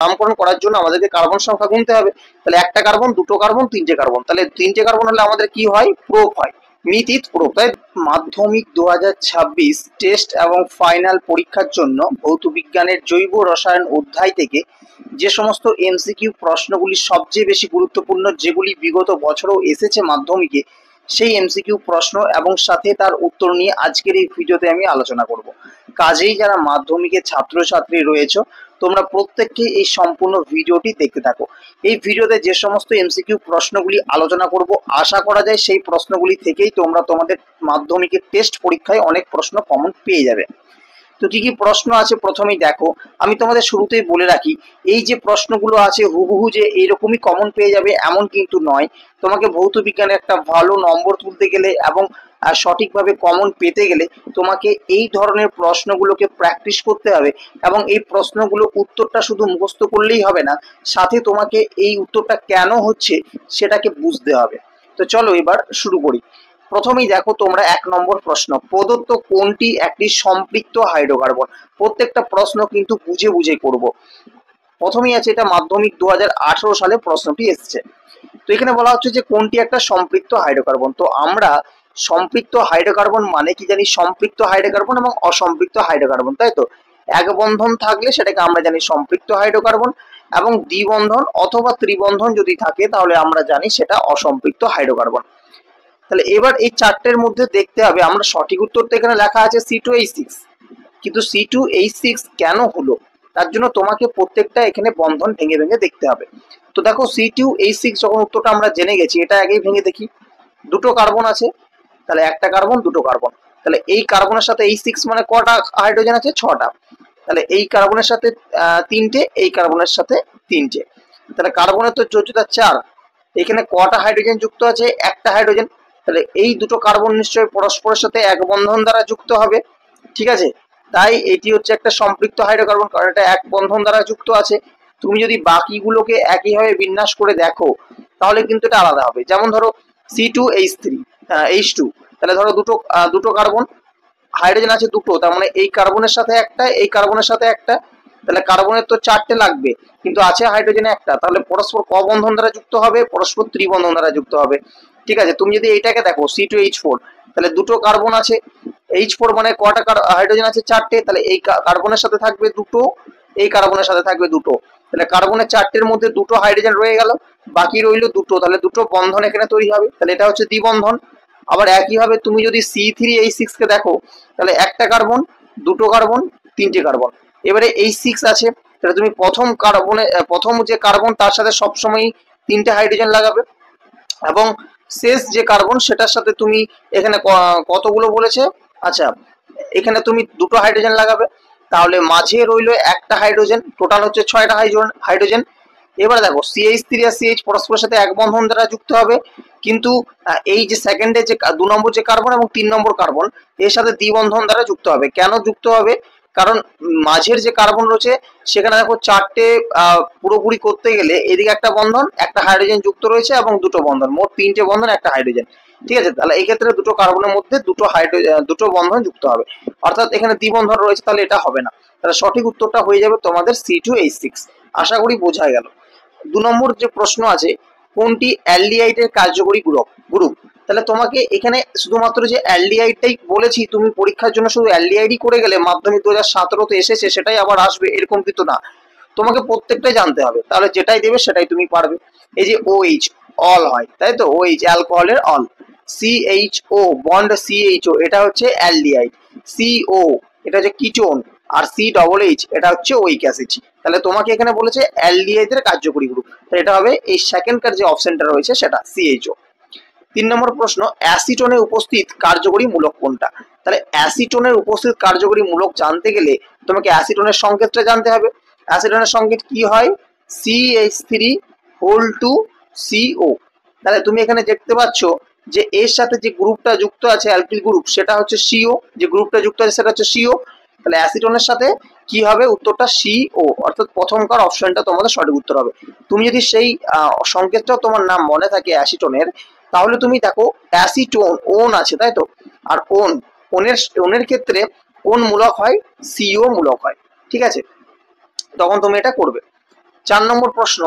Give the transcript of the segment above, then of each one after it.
নামকরণ করার জন্য আমাদেরকে কার্বন সংখ্যা গুনতে হবে। তাহলে একটা কার্বন, দুটো কার্বন, তিনটে কার্বন, তাহলে তিনটে কার্বন হলে আমাদের কি হয়? প্রোপ হয়, মিথিত প্রোপ। তাই মাধ্যমিক 2026 টেস্ট এবং ফাইনাল পরীক্ষার জন্য ভৌত বিজ্ঞানের জৈব রসায়ন অধ্যায় থেকে যে সমস্ত এমসিকিউ প্রশ্নগুলি সবচেয়ে বেশি গুরুত্বপূর্ণ, যেগুলি বিগত বছরও এসেছে মাধ্যমিকে, সেই এমসিকিউ প্রশ্ন এবং সাথে তার উত্তর নিয়ে আজকের এই ভিডিওতে আমি আলোচনা করব। কাজেই যারা মাধ্যমিকের ছাত্রছাত্রী রয়েছে, তোমরা প্রত্যেককে এই সম্পূর্ণ ভিডিওটি দেখতে থাকো। এই ভিডিওতে যে সমস্ত এমসিকিউ প্রশ্নগুলি আলোচনা করব, আশা করা যায় সেই প্রশ্নগুলি থেকেই তোমরা তোমাদের মাধ্যমিকের টেস্ট পরীক্ষায় অনেক প্রশ্ন কমন পেয়ে যাবে। তো কি কি প্রশ্ন আছে প্রথমেই দেখো, আমি তোমাদের শুরুতেই বলে রাখি, এই যে প্রশ্নগুলো আছে হুবহু যে এইরকমই কমন পেয়ে যাবে এমন কিন্তু নয়। তোমাকে ভৌত বিজ্ঞানে একটা ভালো নম্বর তুলতে গেলে এবং সঠিকভাবে কমন পেতে গেলে তোমাকে এই ধরনের প্রশ্নগুলোকে প্র্যাকটিস করতে হবে, এবং এই প্রশ্নগুলো উত্তরটা শুধু মুখস্থ করলেই হবে না, সাথে তোমাকে এই উত্তরটা কেন হচ্ছে সেটাকে বুঝতে হবে। তো চলো এবার শুরু করি। প্রথমেই দেখো তোমরা 1 নম্বর প্রশ্ন, প্রদত্ত কোনটি একটি সম্পৃক্ত হাইড্রোকার্বন? প্রত্যেকটা প্রশ্ন কিন্তু বুঝে বুঝে করব। প্রথমেই আছে, এটা মাধ্যমিক 2018 সালে প্রশ্নটি এসেছে। তো এখানে বলা হচ্ছে যে কোনটি একটা সম্পৃক্ত হাইড্রোকার্বন। তো আমরা সম্পৃক্ত হাইড্রোকার্বন মানে কি জানি? সম্পৃক্ত হাইড্রোকার্বন এবং অসম্পৃক্ত হাইড্রোকার্বন, তাই তো? এক বন্ধন থাকলে সেটাকে আমরা জানি সম্পৃক্ত হাইড্রোকার্বন, এবং দ্বিবন্ধন অথবা ত্রিবন্ধন যদি থাকে তাহলে আমরা জানি সেটা অসম্পৃক্ত হাইড্রোকার্বন। তাহলে এবার এই চারটের মধ্যে দেখতে হবে, আমরা সঠিক উত্তর তো এখানে লেখা আছে C2H6, কিন্তু C2H6 কেন হলো তার জন্য তোমাকে প্রত্যেকটা এখানে বন্ধন ভেঙে ভেঙে দেখতে হবে। তো দেখো C2H6 যখন উত্তরটা আমরা জেনে গেছি, এটা আগেই ভেঙে দেখি। দুটো কার্বন আছে, তাহলে একটা কার্বন, দুটো কার্বন, তাহলে এই কার্বনের সাথে H6 মানে কটা হাইড্রোজেন আছে? 6টা। তাহলে এই কার্বনের সাথে 3টে, এই কার্বনের সাথে 3টে, তাহলে কার্বনের তো যোজ্যতা 4। এখানে কটা হাইড্রোজেন যুক্ত আছে? একটা হাইড্রোজেন। তাহলে এই দুটো কার্বন নিশ্চয়ই পরস্পরের সাথে এক বন্ধন দ্বারা যুক্ত হবে, ঠিক আছে? তাই এটি হচ্ছে একটা সম্পৃক্ত হাইড্রোকার্বন, কারণ এটা এক বন্ধন দ্বারা যুক্ত আছে। তুমি যদি বাকিগুলোকে একইভাবে বিন্যাস করে দেখো তাহলে কিন্তু এটা আলাদা হবে। যেমন ধরো C2H3 H2, তাহলে ধরো দুটো কার্বন, হাইড্রোজেন আছে দুটো, তার মানে এই কার্বনের সাথে একটা, এই কার্বনের সাথে একটা, তাহলে কার্বনের তো 4টে লাগবে, কিন্তু আছে হাইড্রোজেনে একটা, তাহলে পরস্পর ক বন্ধন দ্বারা যুক্ত হবে? পরস্পর ত্রিবন্ধন দ্বারা যুক্ত হবে, ঠিক আছে? তুমি যদি এইটাকে দেখো C2H4, তাহলে দুটো কার্বন আছে, H4 মানে কটা হাইড্রোজেন আছে? 4টে, তাহলে এই কার্বনের সাথে থাকবে দুটো, এই কার্বনের সাথে থাকবে দুটো, তাহলে কার্বনের 4টের মধ্যে দুটো হাইড্রোজেন রয়ে গেল, বাকি রইল দুটো, তাহলে দুটো বন্ধন এখানে তৈরি হবে, তাহলে এটা হচ্ছে দ্বিবন্ধন। আবার একইভাবে তুমি যদি C3H6 কে দেখো, তাহলে একটা কার্বন, দুটো কার্বন, 3টে কার্বন, এবারে H6 আছে, তাহলে তুমি প্রথম যে কার্বন তার সাথে সবসময় 3টে হাইড্রোজেন লাগাবে, এবং শেষ যে কার্বন সেটার সাথে তুমি এখানে কতগুলো বলেছে? আচ্ছা, এখানে তুমি দুটো হাইড্রোজেন লাগাবে, তাহলে মাঝে রইল একটা হাইড্রোজেন, টোটাল হচ্ছে 6টা হাইড্রোজেন। এবার দেখো CH3 আর CH পরস্পরের সাথে এক বন্ধন দ্বারা যুক্ত হবে, কিন্তু এই যে সেকেন্ডে যে 2 নম্বর যে কার্বন এবং 3 নম্বর কার্বন এর সাথে দ্বিবন্ধন দ্বারা যুক্ত হবে। কেন যুক্ত হবে? কারণ মাঝের যে কার্বন রয়েছে সেখানে দেখো 4টে পুরোপুরি করতে গেলে এদিকে একটা বন্ধন, একটা হাইড্রোজেন যুক্ত রয়েছে, এবং দুটো বন্ধন, মোট 3টে বন্ধন, একটা হাইড্রোজেন, ঠিক আছে? তাহলে এই ক্ষেত্রে দুটো কার্বনের মধ্যে দুটো বন্ধন যুক্ত হবে, অর্থাৎ এখানে দ্বিবন্ধন রয়েছে, তাহলে এটা হবে না। তাহলে সঠিক উত্তরটা হয়ে যাবে তোমাদের C2H6। আশা করি বোঝা গেল। 2 নম্বর যে প্রশ্ন আছে, কোনটি অ্যালডিহাইডের কার্যকরী গ্রুপ? তাহলে তোমাকে এখানে শুধুমাত্র যে অ্যালডিহাইডটাই বলেছি, তুমি পরীক্ষার জন্য শুধু অ্যালডিহাইডই করে গেলে, মাধ্যমিক 2017 তে এসেছে সেটাই আবার আসবে এরকম কিন্তু না, তোমাকে প্রত্যেকটাই জানতে হবে, তাহলে যেটাই দেবে সেটাই তুমি পারবে। এই যে OH অল হয়, তাই তো? OH অ্যালকোহলের অল। CHO বন্ড CHO এটা হচ্ছে অ্যালডিহাইড। CO এটা হচ্ছে কিটোন, আর CHH এটা হচ্ছে ওইক অ্যাসিড। তাহলে তোমাকে এখানে বলেছে অ্যালডিহাইডের কার্যকরী গ্রুপ, তাহলে এটা হবে এই সেকেন্ড কার যে অপশনটা রয়েছে সেটা CHO। 3 নম্বর প্রশ্ন, অ্যাসিটোনে উপস্থিত কার্যকরী মূলক কোনটা? তাহলে অ্যাসিটোনের উপস্থিত কার্যকরী মূলক জানতে গেলে তোমাকে অ্যাসিটোনের সংকেতটা জানতে হবে। অ্যাসিটোনের সংকেত কি হয়? CH3(2CO). তাহলে তুমি এখানে দেখতে পাচ্ছ যে এর সাথে যে গ্রুপটা যুক্ত আছে অ্যালকিল গ্রুপ, সেটা হচ্ছে CO, যে গ্রুপটা যুক্ত আছে সেটা হচ্ছে CO। তাহলে অ্যাসিটোনের সাথে কি হবে? উত্তরটা CO, অর্থাৎ প্রথমকার অপশনটা তোমাদের সঠিক উত্তর হবে। তুমি যদি সেই সংকেতটাও তোমার নাম মনে থাকে অ্যাসিটোনের, তাহলে তুমি দেখো অ্যাসিটোন ওন আছে, তাই তো? আর ওনের ক্ষেত্রে কোন মূলক হয়? CO মূলক হয়, ঠিক আছে? তখন তুমি এটা করবে। 4 নম্বর প্রশ্ন,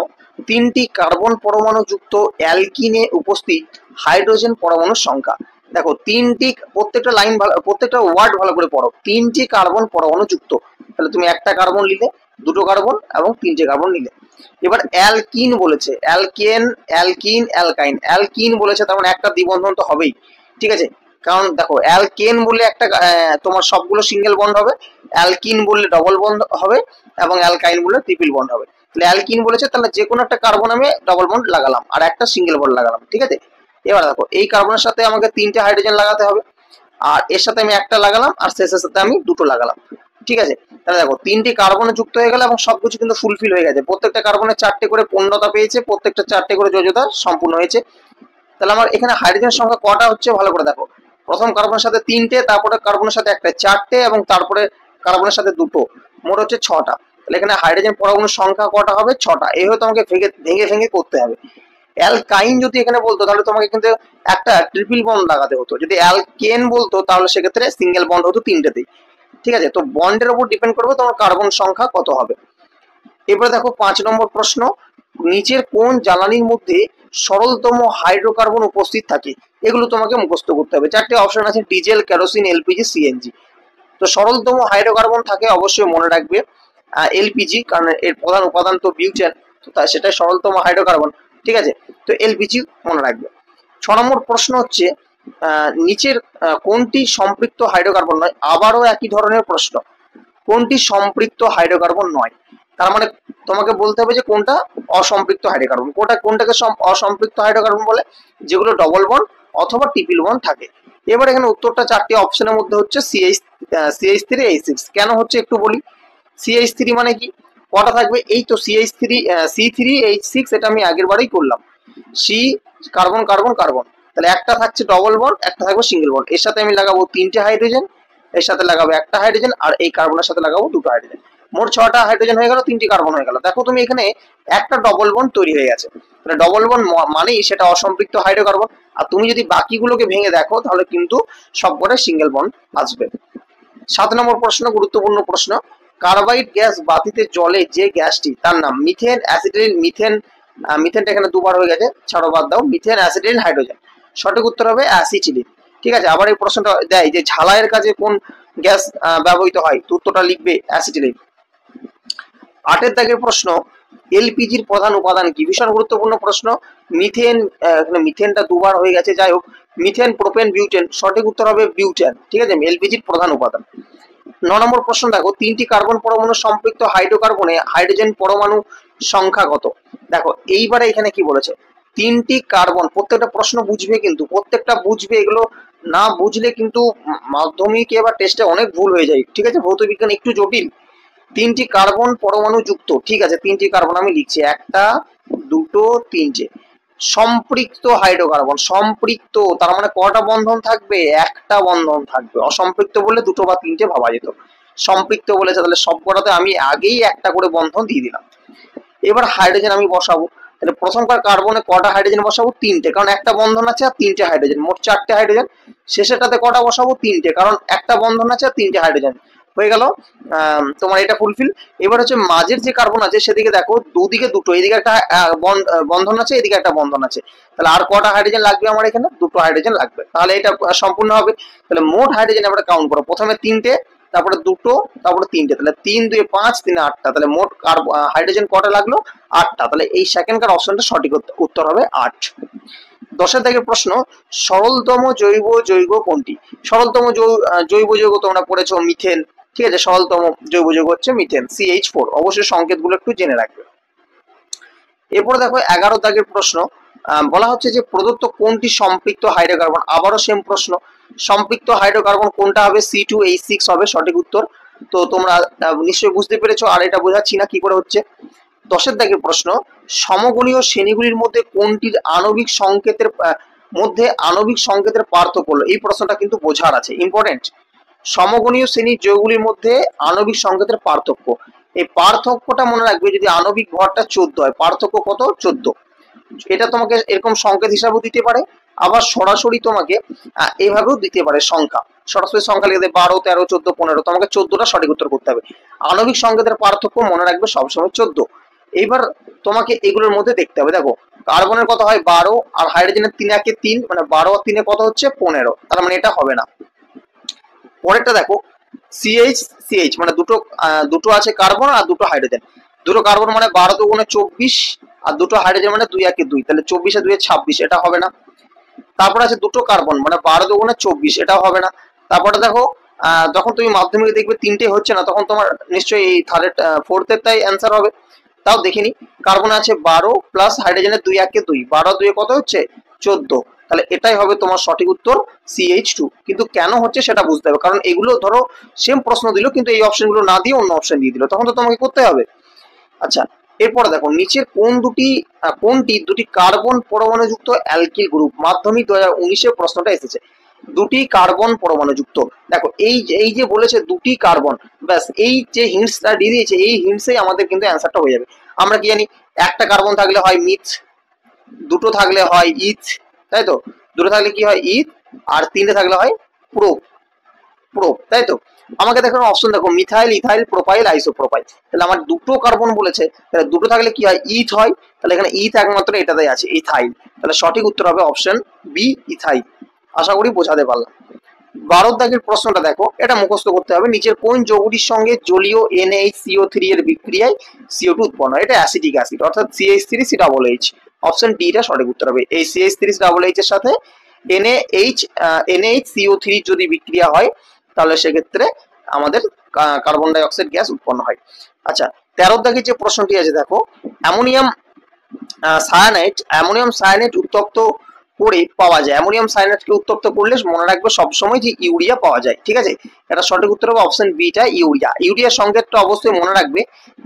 3টি কার্বন পরমাণু যুক্ত অ্যালকিনে উপস্থিত হাইড্রোজেন পরমাণুর সংখ্যা। দেখো তিনটি, প্রত্যেকটা লাইন প্রত্যেকটা ওয়ার্ড ভালো করে পড়ো। 3টি কার্বন পরমাণু যুক্ত, তাহলে তুমি একটা কার্বন নিলে, দুটো কার্বন এবং 3টে কার্বন নিলে। এবার অ্যালকিন বলেছে, অ্যালকেন, অ্যালকিন, অ্যালকাইন। অ্যালকিন বলেছে তার মানে একটা দ্বিবন্ধন তো হবেই, ঠিক আছে। কারণ দেখো অ্যালকেন বললে একটা তোমার সবগুলো সিঙ্গেল বন্ড হবে, অ্যালকিন বললে ডবল বন্ড হবে, এবং অ্যালকাইন বললে ট্রিপল বন্ড হবে। তাহলে অ্যালকিন বলেছে, তাহলে যে কোনো একটা কার্বন আমি ডবল বন্ড লাগালাম আর একটা সিঙ্গেল বন্ড লাগালাম, ঠিক আছে। এবার দেখো এই কার্বনের সাথে আমাকে 3টে হাইড্রোজেন লাগাতে হবে, আর এর সাথে আমি একটা লাগালাম, আর শেষের সাথে আমি দুটো লাগালাম, ঠিক আছে। তাহলে দেখো 3টি কার্বনে যুক্ত হয়ে গেল এবং সবকিছু কিন্তু ফুলফিল হয়ে গেছে। প্রত্যেকটা কার্বনে 4টে করে পূর্ণতা পেয়েছে, প্রত্যেকটা 4টে করে যোজ্যতা সম্পূর্ণ হয়েছে। তাহলে আমার এখানে হাইড্রোজেন সংখ্যা কটা হচ্ছে ভালো করে দেখো। প্রথম কার্বনের সাথে 3টে, তারপরে কার্বনের সাথে একটা 4টে, এবং তারপরে কার্বনের সাথে দুটো, মোট হচ্ছে 6টা। তাহলে এখানে হাইড্রোজেন পরমাণুর সংখ্যা কটা হবে? 6টা। এইভাবে তোমাকে ভেঙে ভেঙে করতে হবে। অ্যালকাইন যদি এখানে বলতো তাহলে তোমাকে কিন্তু একটা ট্রিপল বন্ড লাগাতে হতো। যদি অ্যালকেন বলতো তাহলে সেক্ষেত্রে সিঙ্গেল বন্ড হতো 3টেতেই, ঠিক আছে। তো বন্ডের উপর ডিপেন্ড করবে তোমার কার্বন সংখ্যা কত হবে। এবারে দেখো 5 নম্বর প্রশ্ন, নিচের কোন জ্বালানির মধ্যে সরলতম হাইড্রোকার্বন উপস্থিত থাকে? এগুলো তোমাকে মুখস্থ করতে হবে। 4টে অপশন আছে, ডিজেল, কেরোসিন, এলপিজি, সিএনজি। তো সরলতম হাইড্রোকার্বন থাকে, অবশ্যই মনে রাখবে এলপিজি, কারণ এর প্রধান উপাদান তো বিউটেন, তো সেটাই সরলতম হাইড্রোকার্বন, ঠিক আছে। তো এলপিজি মনে রাখবে। 6 নম্বর প্রশ্ন হচ্ছে, নিচের কোনটি সম্পৃক্ত হাইড্রোকার্বন নয়? আবারও একই ধরনের প্রশ্ন, কোনটি সম্পৃক্ত হাইড্রোকার্বন নয়? তার মানে তোমাকে বলতে হবে যে কোনটা অসম্পৃক্ত হাইড্রোকার্বন। কোনটাকে অসম্পৃক্ত হাইড্রোকার্বন বলে? যেগুলো ডবল বন্ড অথবা ট্রিপল বন্ড থাকে। এবার এখানে উত্তরটা 4টি অপশনের মধ্যে হচ্ছে CH3H6। কেন হচ্ছে একটু বলি। CH3 মানে কি, কটা থাকবে? এই তো C3H6, এটা আমি আগের বারেই করলাম। সি কার্বন কার্বন কার্বন, তাহলে একটা থাকছে ডবল বন্ড, একটা থাকবে সিঙ্গেল বন্ড। এর সাথে আমি লাগাবো 3টে হাইড্রোজেন, এর সাথে লাগাবো একটা হাইড্রোজেন, আর এই কার্বনের সাথে লাগাবো দুটো হাইড্রোজেন। মোট 6টা হাইড্রোজেন হয়ে গেল, 3টি কার্বন হয়ে গেল। দেখো তুমি এখানে একটা ডবল বন্ড তৈরি হয়ে গেছে, তাহলে ডবল বন্ড মানেই সেটা অসম্পৃক্ত হাইড্রোকার্বন। আর তুমি যদি বাকিগুলোকে ভেঙে দেখো তাহলে কিন্তু সবকটা সিঙ্গেল বন্ড আসবে। 7 নম্বর প্রশ্ন, গুরুত্বপূর্ণ প্রশ্ন, কার্বাইড গ্যাস বাতিতে জ্বলে যে গ্যাসটি তার নাম? Methane, acetylene, methane. মিথেনটা এখানে দুবার হয়ে গেছে, ছাড়ো বাদ দাও। Methane, acetylene, hydrogen. সঠিক উত্তর হবে অ্যাসিটিলিন, ঠিক আছে। আবার এই প্রশ্নটা দেয় যে ঝালাইয়ের কাজে কোন গ্যাস ব্যবহৃত হয়? তো উত্তরটা লিখবে অ্যাসিটিলিন। 8 দাগের প্রশ্ন, এলপিজির প্রধান উপাদান কি? ভীষণ গুরুত্বপূর্ণ প্রশ্ন। মিথেন, এখানে মিথেনটা দুবার হয়ে গেছে, যাই হোক। Methane, propane, butane. সঠিক উত্তর হবে বিউটেন, ঠিক আছে, এলপিজির প্রধান উপাদান। 9 নম্বর প্রশ্ন দেখো, 3টি কার্বন পরমাণু সম্পৃক্ত হাইড্রোকার্বনে হাইড্রোজেন পরমাণু সংখ্যা কত? দেখো এইবারে এখানে কি বলেছে, 3টি কার্বন, প্রত্যেকটা প্রশ্ন বুঝবে কিন্তু, প্রত্যেকটা বুঝবে। এগুলো না বুঝলে কিন্তু মাধ্যমিকে বা টেস্টে অনেক ভুল হয়ে যায়, ঠিক আছে। ভৌত বিজ্ঞান একটু জটিল। 3টি কার্বন পরমাণু যুক্ত, ঠিক আছে, 3টি কার্বন আমি লিখছি, একটা, দুটো, 3টে। সম্পৃক্ত হাইড্রোকার্বন, সম্পৃক্ত তার মানে কটা বন্ধন থাকবে? একটা বন্ধন থাকবে। অসম্পৃক্ত বলে দুটো বা 3টে ভাবা যেত, সম্পৃক্ত বলেছে তাহলে সবকটাতে আমি আগেই একটা করে বন্ধন দিয়ে দিলাম। এবার হাইড্রোজেন আমি বসাবো, তাহলে প্রথমকার কার্বনে কটা হাইড্রোজেন বসাবো? 3টে, কারণ একটা বন্ধন আছে আর 3টে হাইড্রোজেন, মোট 4টে হাইড্রোজেন। শেষেরটাতে কটা বসাবো? 3টে, কারণ একটা বন্ধন আছে আর 3টে হাইড্রোজেন। হয়ে গেল তোমার এটা ফুলফিল। এবার হচ্ছে মাঝের যে কার্বন আছে সেদিকে দেখো, দুদিকে দুটো, এদিকে একটা বন্ধন আছে, এদিকে একটা বন্ধন আছে। তাহলে আর কটা হাইড্রোজেন লাগবে আমার? এখানে দুটো হাইড্রোজেন লাগবে, তাহলে এটা সম্পূর্ণ হবে। তাহলে মোট হাইড্রোজেন আমরা কাউন্ট করো, প্রথমে 3টে, তারপরে দুটো, তারপরে 3টে, তাহলে 3 2 5 3 8টা, তাহলে মোট হাইড্রোজেন কটা লাগলো? 8টা। তাহলে এই সেকেন্ডকার অপশনটা সঠিক উত্তর হবে 8। 10 দাগের প্রশ্ন, সরলতম জৈব যৌগ কোনটি? সরলতম জৈব যৌগ তোমরা পড়েছো মিথেন, ঠিক আছে। সরলতম জৈব যৌগ হচ্ছে মিথেন, CH4। অবশ্যই সংকেতগুলো একটু জেনে রাখবে। এরপরে দেখো 11 দাগের প্রশ্ন, বলা হচ্ছে যে প্রদত্ত কোনটি সম্পৃক্ত হাইড্রোকার্বন? আবারও সেম প্রশ্ন, সম্পৃক্ত হাইড্রোকার্বন কোনটা হবে? C2H6 হবে সঠিক উত্তর। তো তোমরা নিশ্চয়ই বুঝতে পেরেছো, আর এটা বোঝাচ্ছি না কি করে হচ্ছে। 10 দাগের প্রশ্ন, সমগণীয় শ্রেণীগুলির মধ্যে কোনটির আণবিক সংকেতের পার্থক্য হলো? এই প্রশ্নটা কিন্তু বোঝার আছে, ইম্পর্টেন্ট। সমগণীয় শ্রেণীর যৌগগুলির মধ্যে আণবিক সংকেতের পার্থক্য, এই পার্থক্যটা মনে রাখবে। যদি আণবিক ভরটা 14 হয়, পার্থক্য কত? 14। এটা তোমাকে এরকম সংকেত হিসাবেও দিতে পারে, আবার সরাসরি তোমাকে এইভাবেও দিতে পারে সংখ্যা। সরাসরি সংখ্যা লিখে 12 13 14 15, তোমাকে 14টা সঠিক উত্তর করতে হবে। আণবিক সংকেতের পার্থক্য মনে রাখবে সবসময় 14। এইবার তোমাকে এগুলোর মধ্যে দেখতে হবে। দেখো কার্বনের কত হয় 12 আর হাইড্রোজেনের 3 একে 3, মানে 12 আর 3 কত হচ্ছে 15, তার মানে এটা হবে না। পরেরটা দেখো সিএইচ সিএইচ, মানে দুটো আছে কার্বন আর দুটো হাইড্রোজেন। দুটো কার্বন মানে 12 দুগুণে 24 আর দুটো হাইড্রোজেন মানে 2 একে 2, তাহলে 24 আর 2 26, এটা হবে না। তারপর আছে দুটো কার্বন মানে 12 দুগুণে 24, এটাও হবে না। তারপরে দেখো যখন তুমি মাধ্যমিকে দেখবে তিনটে হচ্ছে না, তখন তোমার নিশ্চয়ই এই থার্ড ফোর্থের তাই অ্যান্সার হবে। তাও দেখিনি, কার্বন আছে 12 প্লাস হাইড্রোজেনের 2 একে 2, 12 2 কত হচ্ছে 14, তাহলে এটাই হবে তোমার সঠিক উত্তর CH2। কিন্তু কেন হচ্ছে সেটা বুঝতে হবে, কারণ এগুলো ধরো সেম প্রশ্ন দিল কিন্তু এই অপশনগুলো না দিয়ে অন্য অপশন দিয়ে দিল, তখন তো তোমাকে করতে হবে। আচ্ছা এরপরে দেখো নিচের কোনটি দুটি কার্বন পরমাণু যুক্ত অ্যালকিল গ্রুপ? মাধ্যমিক 2019 প্রশ্নটা এসেছে, দুটি কার্বন পরমাণু যুক্ত। দেখো এই যে বলেছে দুটি কার্বন, ব্যাস এই যে হিন্টসটা দিয়ে দিয়েছে, এই হিন্টসেই আমাদের কিন্তু অ্যান্সারটা হয়ে যাবে। আমরা কি জানি একটা কার্বন থাকলে হয় মিথ, দুটো থাকলে হয় ইথ, তাই তো, দুটো থাকলে কি হয় ইথ, আর তিনটে থাকলে হয় প্রোপ, তাই তো। আমাকে দেখো অপশন দেখো মিথাইল, ইথাইল, প্রোপাইল, আইসোপ্রোপাইল, তাহলে আমার দুটো কার্বন বলেছে, তাহলে দুটো থাকলে কি হয় ইথ হয়, তাহলে এখানে ইথ একমাত্র এটাতেই আছে ইথাইল, তাহলে সঠিক উত্তর হবে অপশন বি ইথাইল। আশা করি বোঝাতে পারলাম। 12 দাগের প্রশ্নটা দেখো, এটা মুখস্থ করতে হবে, নিচের কোন যৌগটির সঙ্গে জলীয় NaHCO3 এর বিক্রিয়ায় CO2 উৎপন্ন হয়? এটা অ্যাসিটিক অ্যাসিড অর্থাৎ CH3COOH, অপশন ডি টা সঠিক উত্তর হবে। এই CH3COOH এর সাথে NaHCO3 যদি বিক্রিয়া হয় তাহলে সেক্ষেত্রে আমাদের কার্বন ডাই অক্সাইড গ্যাস উৎপন্ন হয়। আচ্ছা 13 দাগের যে প্রশ্নটি আছে দেখো, অ্যামোনিয়াম সায়ানাইড উত্তপ্ত করে পাওয়া যায়, অ্যামোনিয়াম সায়ানাইডকে উত্তপ্ত করলে মনে রাখবে সবসময় যে ইউরিয়া পাওয়া যায়, ঠিক আছে। এটা সঠিক উত্তর হবে অপশন বি টা ইউরিয়া। ইউরিয়ার সংকেতটা অবশ্যই মনে রাখবে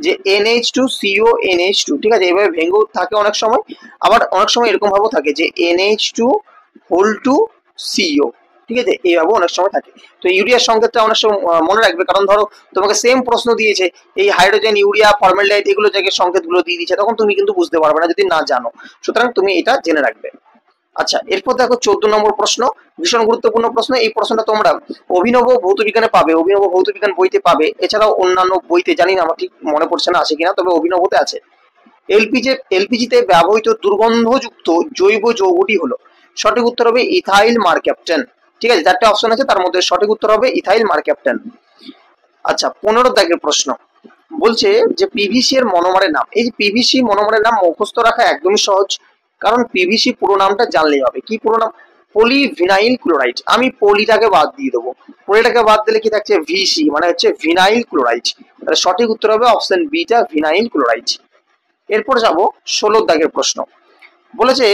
যে NH2CO NH2, ঠিক আছে, এইভাবে ভেঙেও থাকে অনেক সময়, আবার অনেক সময় এরকম ভাবেও থাকে যে NH2CO, ঠিক আছে, এইভাবে অনেক সময় থাকে। তো ইউরিয়ার সংকেতটা অনেক সময় মনে রাখবে, কারণ ধরো তোমাকে সেম প্রশ্ন দিয়েছে, এই হাইড্রোজেন, ইউরিয়া, ফর্মালডিহাইড এগুলো জায়গায় সংকেতগুলো দিয়ে দিয়েছে, তখন তুমি কিন্তু বুঝতে পারবে না যদি না জানো, সুতরাং তুমি এটা জেনে রাখবে। আচ্ছা এরপর দেখো 14 নম্বর প্রশ্ন, ভীষণ গুরুত্বপূর্ণ প্রশ্ন। এই প্রশ্নটা তোমরা অভিনব ভৌতবিজ্ঞানে পাবে, অভিনব ভৌতবিজ্ঞান বইতে পাবে, এছাড়াও অন্যান্য বইতে জানি না, আমার ঠিক মনে পড়ছে না আছে কিনা, তবে অভিনবতে আছে। এলপিজিতে ব্যবহৃত দুর্গন্ধযুক্ত জৈব যৌগটি হলো, সঠিক উত্তর হবে ইথাইল মারক্যাপটেন, ঠিক আছে, চারটে অপশন আছে তার মধ্যে সঠিক উত্তর হবে ইথাইল মারক্যাপটেন। আচ্ছা 15 দাগের প্রশ্ন বলছে যে পিভিসি এর মনোমারের নাম। এই যে পিভিসি মনোমারের নাম মুখস্থ রাখা একদমই সহজ, কারণ পিভিসি পুরো নামটা জানলেই হবে। কি পুরো নাম? Polyvinyl chloride. আমি পলিটাকে বাদ দিয়ে দেবো, পলিটাকে বাদ দিলে কি থাকছে ভিসি, মানে হচ্ছে ভিনাইল ক্লোরাইড, তাহলে সঠিক উত্তর হবে অপশন বি টা ভিনাইল ক্লোরাইড। এরপর যাব 16 দাগের প্রশ্ন, বলেছে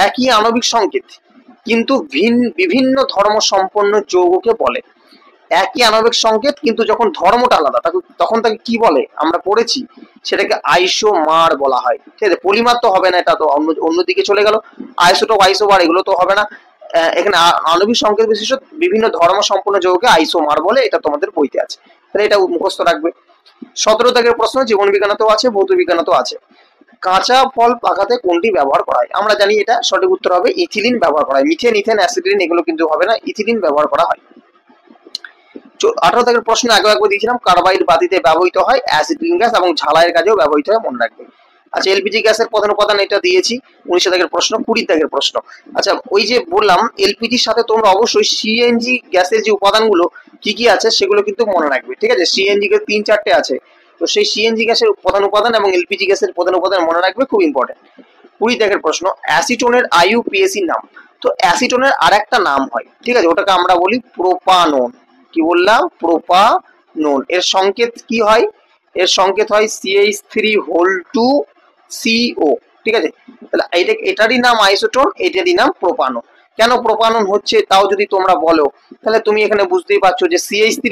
একই আণবিক সংকেত কিন্তু বিভিন্ন ধর্ম সম্পন্ন যৌগকে বলে। একই আণবিক সংকেত কিন্তু যখন ধর্মটা আলাদা তখন তাকে কি বলে? আমরা পড়েছি সেটাকে আইসোমার বলা হয়, ঠিক আছে। পলিমার তো হবে না, এটা তো অন্যদিকে চলে গেল। আইসোটোপ, আইসোবার এগুলো তো হবে না। এখানে আণবিক সংকেত বিশিষ্ট বিভিন্ন ধর্ম সম্পন্ন যৌগকে আইসোমার বলে, এটা তোমাদের বইতে আছে, তাহলে এটা মুখস্থ রাখবে। 17 দাগের প্রশ্ন জীবন বিজ্ঞানতেও আছে, ভৌত বিজ্ঞানতেও আছে, কাঁচা ফল পাকাতে কোনটি ব্যবহার করা হয়? আমরা জানি এটা সঠিক উত্তর হবে ইথিলিন ব্যবহার করা হয়। মিথেন, ইথেন, অ্যাসিডিন এগুলো কিন্তু হবে না, ইথিলিন ব্যবহার করা হয়। 18 দাগের প্রশ্ন আগে একবার দিয়েছিলাম, কার্বাইড বাতিতে ব্যবহৃত হয়, অ্যাসিডিন গ্যাস এবং ঝালাইয়ের কাজেও ব্যবহৃত হয়, মনে রাখবে। আচ্ছা এলপিজি গ্যাসের প্রধান উপাদান এটা দিয়েছি 19 দাগের প্রশ্ন। 20 দাগের প্রশ্ন, আচ্ছা ওই যে বললাম এলপিজির সাথে তোমরা অবশ্যই সিএনজি গ্যাসের যে উপাদানগুলো কি কি আছে সেগুলো কিন্তু মনে রাখবে, ঠিক আছে। সিএনজি গ্যাস 3-4টে আছে, তো সেই সিএনজি গ্যাসের প্রধান উপাদান এবং এলপিজি গ্যাসের প্রধান উপাদান মনে রাখবে, খুব ইম্পর্টেন্ট। 20 দাগের প্রশ্ন, অ্যাসিটোনের আইইউপিএসি নাম। তো অ্যাসিটোনের আরেকটা নাম হয়, ঠিক আছে, ওটাকে আমরা বলি প্রোপানন। কি বললাম? প্রোপানন। এর সংকেত কি হয়? এর সংকেত হয় CH3 2CO, ঠিক আছে, তাহলে এটারই নাম আইসোটোন, এটারই নাম প্রোপানন। কেন প্রোপানন হচ্ছে তাও যদি তোমরা বলো তাহলে তুমি এখানে বুঝতেই পারছো যে CH3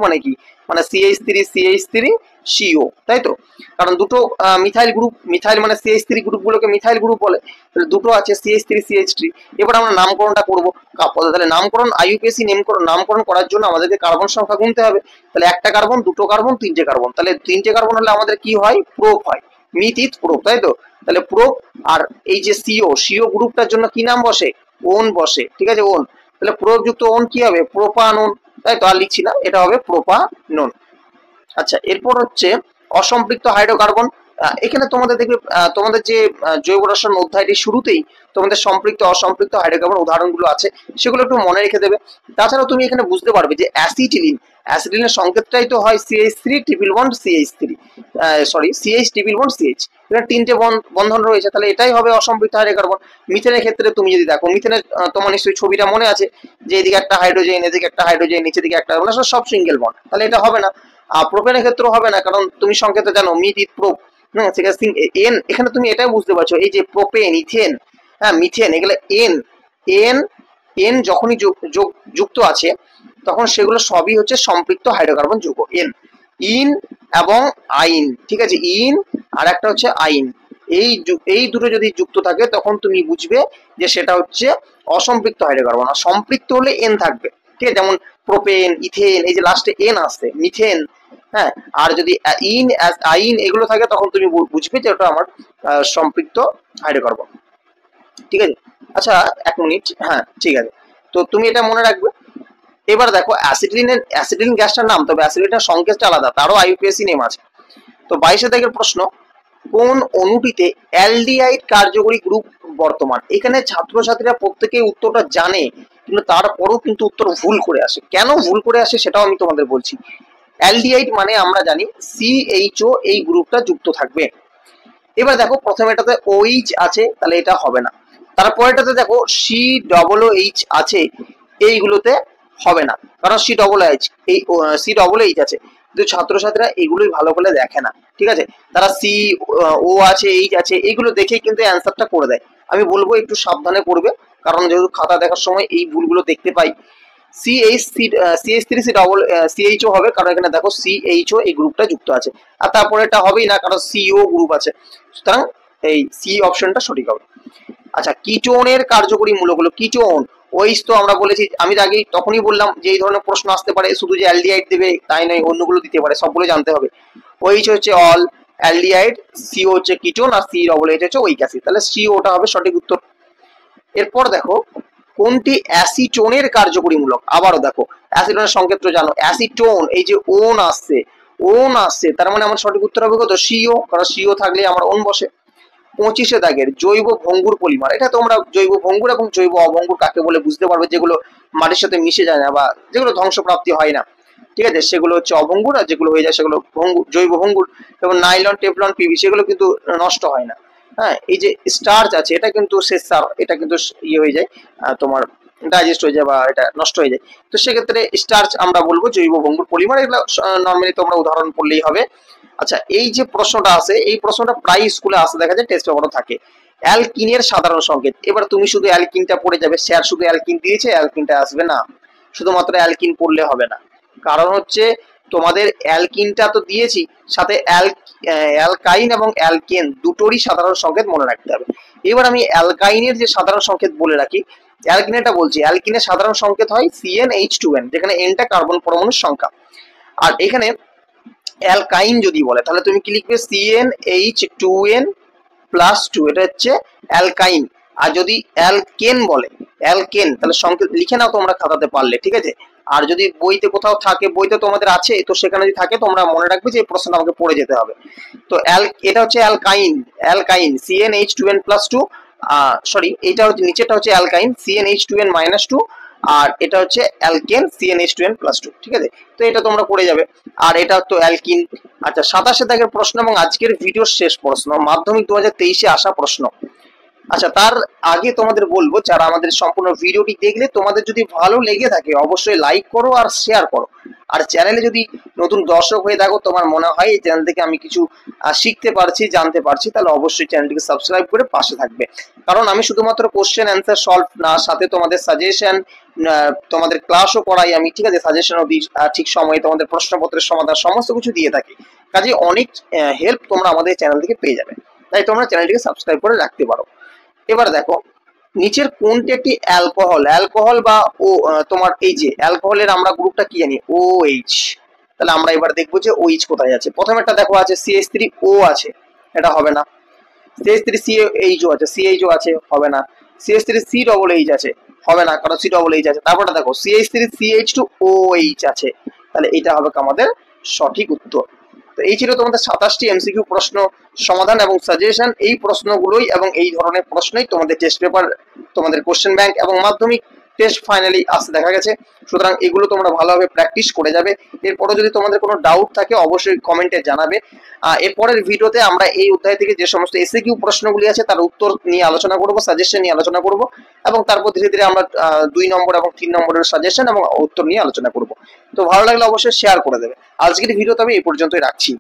মানে কি, মানে CH3CO, তাই তো, কারণ দুটো মিথাইল গ্রুপ, মিথাইল মানে CH3 গ্রুপগুলোকে মিথাইল গ্রুপ বলে, তাহলে দুটো আছে CH3CH3। এবার আমরা নামকরণটা করবো, তাহলে নামকরণ আইইউপিএসি নামকরণ করার জন্য আমাদেরকে কার্বন সংখ্যা গুনতে হবে, তাহলে একটা কার্বন, দুটো কার্বন, তিনটে কার্বন, তাহলে তিনটে কার্বন হলে আমাদের কি হয়? প্রোপ হয়, মিথিত প্রোপ, তাই তো, তাহলে প্রোপ। আর এই যে সিও গ্রুপটার জন্য কি নাম বসে? ওন বসে, ঠিক আছে, ওন, তাহলে প্রোপযুক্ত ওন কি হবে? প্রোপানন, তাই তো, আর লিখছি না, এটা হবে প্রোপানন। আচ্ছা এরপর হচ্ছে অসম্পৃক্ত হাইড্রোকার্বন। এখানে তোমাদের দেখবে তোমাদের যে জৈব রসায়ন অধ্যায়টি শুরুতেই তোমাদের সম্পৃক্ত অসম্পৃক্ত হাইড্রোকার্বন উদাহরণগুলো আছে, সেগুলো একটু মনে রেখে দেবে। তাছাড়াও তুমি এখানে বুঝতে পারবে যে অ্যাসিটিলিনের সংকেতটাই তো হয় CH3 triple bond CH3, sorry CH triple bond CH, এখানে তিনটে বন্ধন রয়েছে, তাহলে এটাই হবে অসম্পৃক্ত হাইড্রোকার্বন। মিথেনের ক্ষেত্রে তুমি যদি দেখো, মিথেনের তোমার নিশ্চয়ই ছবিটা মনে আছে যে এদিকে একটা হাইড্রোজেন, এদিকে একটা হাইড্রোজেন, নিচের দিকে একটা, মানে সব সিঙ্গেল বন্ড, তাহলে এটা হবে না। আর প্রোপেনের ক্ষেত্রেও হবে না, কারণ তুমি সংকেত জানো মিথ ইথ প্রোপ, হ্যাঁ ঠিক আছে। এন এখানে তুমি এটাই বুঝতে পারছো, এই যে প্রোপেন, ইথেন, হ্যাঁ মিথেন, এগুলো এন এন এন যখনই যুক্ত আছে তখন সেগুলো সবই হচ্ছে সম্পৃক্ত হাইড্রোকার্বন যৌগ এন। ইন এবং আইন, ঠিক আছে, ইন আর একটা হচ্ছে আইন, এই দুটো যদি যুক্ত থাকে তখন তুমি বুঝবে যে সেটা হচ্ছে অসম্পৃক্ত হাইড্রোকার্বন। আর সম্পৃক্ত হলে এন থাকবে, ঠিক আছে, যেমন প্রোপেন, ইথেন, এই যে লাস্টে এন আসছে, মিথেন, হ্যাঁ। আর যদি আইন এগুলো থাকে তখন তুমি বুঝবে যে ওটা আমার সম্পৃক্ত হাইড্রোকার্বন, ঠিক আছে। আচ্ছা 1 মিনিট, হ্যাঁ ঠিক আছে, তো তুমি এটা মনে রাখবে। এবার দেখো অ্যাসিটিলিন গ্যাসটার নাম, তবে অ্যাসিটিলিনের সংকেতটা আলাদা, তারও আইউপিএসি নেম আছে। তো 22 দাগের প্রশ্ন, কোন অণুটিতে অ্যালডিহাইড কার্যকরী গ্রুপ বর্তমান? এখানে ছাত্রছাত্রীরা প্রত্যেকেই উত্তরটা জানে, কিন্তু তারপরেও কিন্তু উত্তর ভুল করে আসে। কেন ভুল করে আসে সেটাও আমি তোমাদের বলছি। অ্যালডিহাইড মানে আমরা জানি CHO এই গ্রুপটা যুক্ত থাকবে। এবার দেখো প্রথমে এটাতে OH আছে, তাহলে এটা হবে না। তারপরেটাতে দেখো COOH আছে, এইগুলোতে হবে না, কারণ COOH আছে, কিন্তু ছাত্রছাত্রীরা এগুলোই ভালো করে দেখে না, ঠিক আছে। তারা CO আছে, H আছে, এইগুলো দেখেই কিন্তু অ্যান্সারটা করে দেয়। আমি বলবো একটু সাবধানে করবে, কারণ যেহেতু খাতা দেখার সময় এই ভুলগুলো দেখতে পাই। CH3CHO হবে, কারণ এখানে দেখো CHO এই গ্রুপটা যুক্ত আছে, আর তারপরে এটা হবেই না কারণ CO গ্রুপ আছে, সুতরাং এই সি অপশনটা সঠিক হবে। আচ্ছা, কিটোনের কার্যকরী মূলকগুলো, কিটোন ওইস তো আমরা বলেছি, আমি আগেই তখনই বললাম যে এই ধরনের প্রশ্ন আসতে পারে, শুধু যে অ্যালডিহাইড দেবে তাই নয়, অন্যগুলো দিতে পারে, সবগুলো জানতে হবে। ওইচ হচ্ছে অল অ্যালডিহাইড, সিও হচ্ছে কিটোন, আর COOH হচ্ছে ওইক অ্যাসিড, তাহলে সিওটা হবে সঠিক উত্তর। এরপর দেখো কোনটি অ্যাসিটোনের কার্যকরী মূলক? আবারও দেখো অ্যাসিটোনের সংকেত জানো, অ্যাসিটোন, এই যে ওন আসছে, তার মানে আমার সঠিক উত্তর হবে কত? সিও, কারণ সিও থাকলে আমার ওন বসে। 25 দাগের জৈব ভঙ্গুর পলিমার, এটা তোমরা জৈব ভঙ্গুর এবং জৈব অভঙ্গুর কাকে বলে বুঝতে পারবে, যেগুলো মাটির সাথে মিশে যায় না বা যেগুলো ধ্বংসপ্রাপ্তি হয় না, ঠিক আছে, সেগুলো হচ্ছে অভঙ্গুর, আর যেগুলো হয়ে যায় সেগুলো জৈব ভঙ্গুর। এবং নাইলন, টেফলন, পিভিসি এগুলো কিন্তু নষ্ট হয় না, হ্যাঁ। এই যে স্টার্চ আছে, এটা কিন্তু শেষার, এটা কিন্তু ইয়ে হয়ে যায়, তোমার ডাইজেস্ট হয়ে যায় বা এটা নষ্ট হয়ে যায়, তো সেক্ষেত্রে স্টার্চ আমরা বলবো জৈব ভঙ্গুর পলিমার। এগুলো নর্মালি তোমরা উদাহরণ পড়লেই হবে। আচ্ছা, এই যে প্রশ্নটা আছে, এই প্রশ্নটা প্রায় স্কুলে আসে, দেখা যায় টেস্ট পেপারও থাকে। অ্যালকিনের সাধারণ সংকেত, এবার তুমি শুধু অ্যালকিনটা পড়ে যাবে, স্যার শুধু অ্যালকিন দিয়েছে, অ্যালকিনটা আসবে না, শুধুমাত্র অ্যালকিন পড়লে হবে না, কারণ হচ্ছে তোমাদের অ্যালকিনটা তো দিয়েছি, সাথে অ্যালকাইন এবং অ্যালকেন দুটোরই সাধারণ সংকেত মনে রাখতে হবে। এবার আমি অ্যালকাইনের যে সাধারণ সংকেত বলে রাখি, অ্যালকিনেরটা বলছি, অ্যালকিনের সাধারণ সংকেত হয় CnH2n, যেখানে এনটা কার্বন পরমাণুর সংখ্যা। আর এখানে অ্যালকাইন যদি বলে তাহলে তুমি কি লিখবে? CnH2n+2, এটা হচ্ছে অ্যালকাইন। আর যদি অ্যালকেন বলে, অ্যালকেন, তাহলে সংকেত লিখে নাও তোমরা খাতাতে পারলে, ঠিক আছে। আর যদি বইতে কোথাও থাকে, বইতে তোমাদের আছে, তো সেখানে যদি থাকে তোমরা মনে রাখবে যে এই প্রশ্নটা আমাকে পড়ে যেতে হবে। তো এটা হচ্ছে অ্যালকাইন CnH2n+2, সরি এটা হচ্ছে নিচেটা হচ্ছে অ্যালকাইন CnH2n-2, আর এটা হচ্ছে অ্যালকেন CnH2n+2, ঠিক আছে। তো এটা তোমরা পড়ে যাবে। আর এটা তো অ্যালকিন। আচ্ছা, 27 দাগের প্রশ্ন এবং আজকের ভিডিওর শেষ প্রশ্ন, মাধ্যমিক 2023-এ আসা প্রশ্ন। আচ্ছা, তার আগে তোমাদের বলবো, যারা আমাদের সম্পূর্ণ ভিডিওটি দেখলে তোমাদের যদি ভালো লেগে থাকে অবশ্যই লাইক করো আর শেয়ার করো। আর চ্যানেলে যদি নতুন দর্শক হয়ে থাকো, তোমার মনে হয় এই চ্যানেল থেকে আমি কিছু শিখতে পারছি, জানতে পারছি, তাহলে অবশ্যই চ্যানেলটিকে সাবস্ক্রাইব করে পাশে থাকবে। কারণ আমি শুধুমাত্র কোশ্চেন অ্যান্সার সলভ না, সাথে তোমাদের সাজেশন, তোমাদের ক্লাসও করাই আমি, ঠিক আছে, সাজেশনও দিই ঠিক সময়ে, তোমাদের প্রশ্নপত্রের সমাধান সমস্ত কিছু দিয়ে থাকি, কাজে অনেক হেল্প তোমরা আমাদের চ্যানেল থেকে পেয়ে যাবে, তাই তোমরা চ্যানেলটিকে সাবস্ক্রাইব করে রাখতে পারো। এবার দেখো নিচের কোনটি একটি অ্যালকোহল বা ও তোমার এই যে অ্যালকোহলের আমরা গ্রুপটা কি জানি? OH। তাহলে আমরা এবার দেখবো যে OH কোথায় আছে। প্রথমেরটা দেখো আছে CH3O আছে, এটা হবে না। CH3CHO আছে, CHO আছে, হবে না। CH3COOH আছে, হবে না, কারণ COOH আছে। তারপরে দেখো CH3CH2OH আছে, তাহলে এটা হবে আমাদের সঠিক উত্তর। তো এই ছিল তোমাদের 27টি এমসিকিউ প্রশ্ন সমাধান এবং সাজেশন। এই প্রশ্নগুলোই এবং এই ধরনের প্রশ্নই তোমাদের টেস্ট পেপার, তোমাদের কোশ্চেন ব্যাংক এবং মাধ্যমিক টেস্ট ফাইনালি আসতে দেখা গেছে। সুতরাং এগুলো তোমরা ভালোভাবে প্র্যাকটিস করে যাবে। এরপরে যদি তোমাদের কোনো ডাউট থাকে অবশ্যই কমেন্টে জানাবে। এরপরের ভিডিওতে আমরা এই অধ্যায় থেকে যে সমস্ত এসএকিউ প্রশ্নগুলি আছে তার উত্তর নিয়ে আলোচনা করব, সাজেশন নিয়ে আলোচনা করব, এবং তারপর ধীরে ধীরে আমরা 2 নম্বর এবং 3 নম্বরের সাজেশন এবং উত্তর নিয়ে আলোচনা করব। তো ভালো লাগলে অবশ্যই শেয়ার করে দেবে। আজকের ভিডিও তবে এই পর্যন্তই রাখছি।